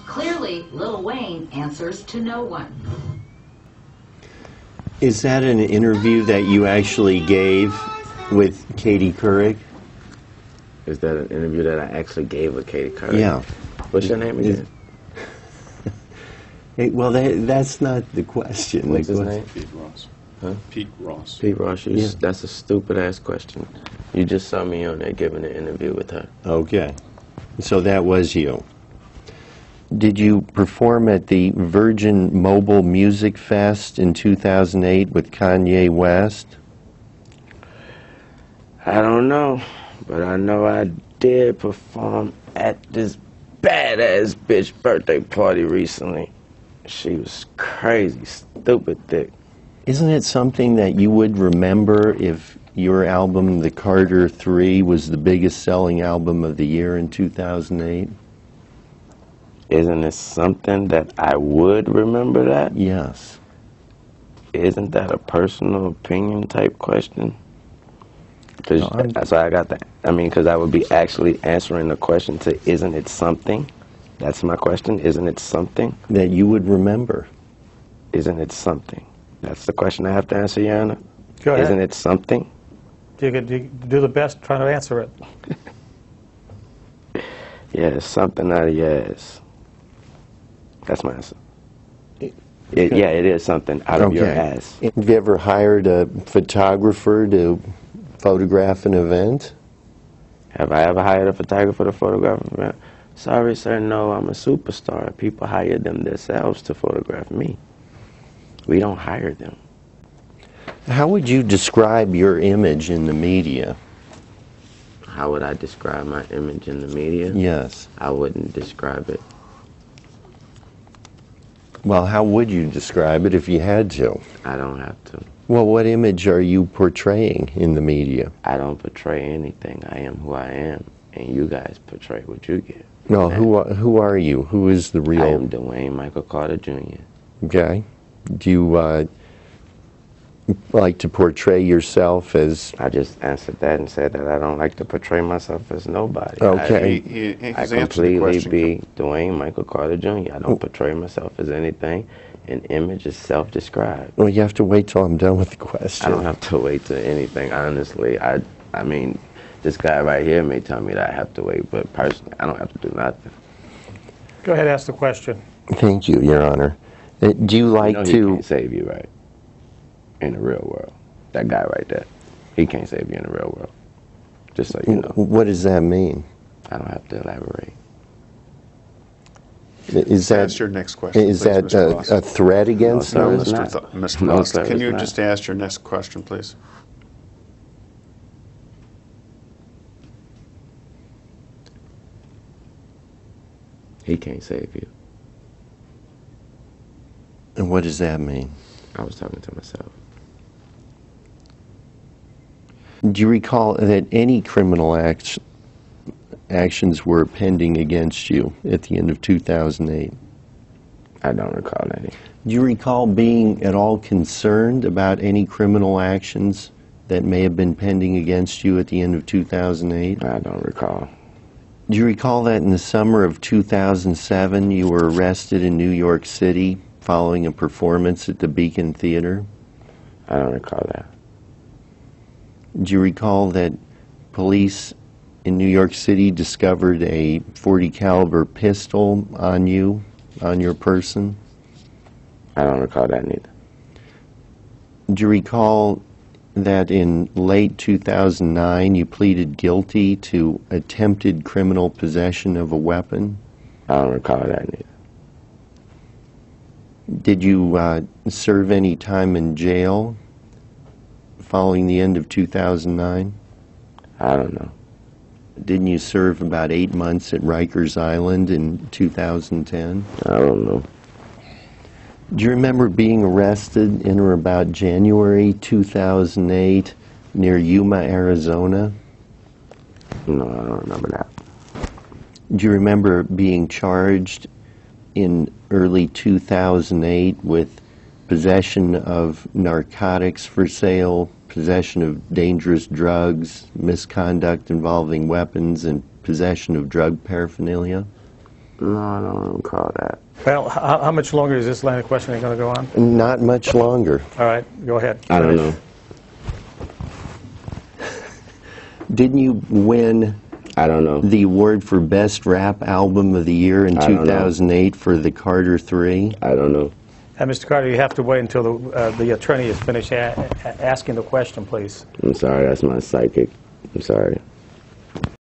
Clearly, Lil Wayne answers to no one. Is that an interview that you actually gave with Katie Couric? Is that an interview that I actually gave with Katie Couric? Yeah. What's your name again? Well, that's not the question. What's his name? Pete Ross. Huh? Pete Ross. Pete Ross. Yeah. That's a stupid-ass question. You just saw me on there giving an interview with her. Okay. So that was you. Did you perform at the Virgin Mobile Music Fest in 2008 with Kanye West? I don't know, but I know I did perform at this badass bitch birthday party recently. She was crazy, stupid thick. Isn't it something that you would remember if your album, The Carter 3, was the biggest selling album of the year in 2008? Isn't it something that I would remember that? Yes. Isn't that a personal opinion type question? Because that's why I got that. I mean, because I would be actually answering the question to, isn't it something? That's my question. Isn't it something? That you would remember. Isn't it something? That's the question I have to answer, Your Honor. Go ahead. Isn't it something? You could do the best trying to answer it. Yeah, it's something out of your ass. That's my answer. Yeah, it is something out of your ass. Have you ever hired a photographer to photograph an event? Have I ever hired a photographer to photograph an event? Sorry, sir, no, I'm a superstar. People hire them themselves to photograph me. We don't hire them. How would you describe your image in the media? How would I describe my image in the media? Yes. I wouldn't describe it. Well, how would you describe it if you had to? I don't have to. Well, what image are you portraying in the media? I don't portray anything. I am who I am, and you guys portray what you get. No, who are you? Who is the real? I am Dwayne Michael Carter Jr. Okay. Do you like to portray yourself as? I just answered that and said that I don't like to portray myself as nobody. Okay. I completely be Dwayne Michael Carter Jr. I don't portray myself as anything. An image is self-described. Well, you have to wait till I'm done with the question. I don't have to wait to anything, honestly. I mean, this guy right here may tell me that I have to wait, but personally, I don't have to do nothing. Go ahead, ask the question. Thank you, Your Honor. Do you like he to? Can't save you, right? In the real world, that guy right there, he can't save you in the real world. Just so you know. What does that mean? I don't have to elaborate. Is that? That's your next question. Is please, that Mr. Ross. a threat against No, them? it's not. Mr. No, Ross, sir, can you it's just not. ask your next question, please? He can't save you. And what does that mean? I was talking to myself. Do you recall that any criminal actions were pending against you at the end of 2008? I don't recall any. Do you recall being at all concerned about any criminal actions that may have been pending against you at the end of 2008? I don't recall. Do you recall that in the summer of 2007 you were arrested in New York City following a performance at the Beacon Theater? I don't recall that. Do you recall that police in New York City discovered a .40 caliber pistol on you, on your person? I don't recall that neither. Do you recall that in late 2009 you pleaded guilty to attempted criminal possession of a weapon? I don't recall that neither. Did you serve any time in jail following the end of 2009? I don't know. Didn't you serve about 8 months at Rikers Island in 2010? I don't know. Do you remember being arrested in or about January 2008 near Yuma, Arizona? No, I don't remember that. Do you remember being charged in early 2008 with possession of narcotics for sale, possession of dangerous drugs, misconduct involving weapons, and possession of drug paraphernalia? No, I don't recall that. Well, how much longer is this line of questioning going to go on? Not much longer. All right, go ahead. I don't Finish. know. Didn't you win I don't know. the award for Best Rap Album of the Year in I don't know. 2008 for the Carter 3? I don't know. Mr. Carter, you have to wait until the attorney is finished asking the question, please. I'm sorry, that's my psychic. I'm sorry.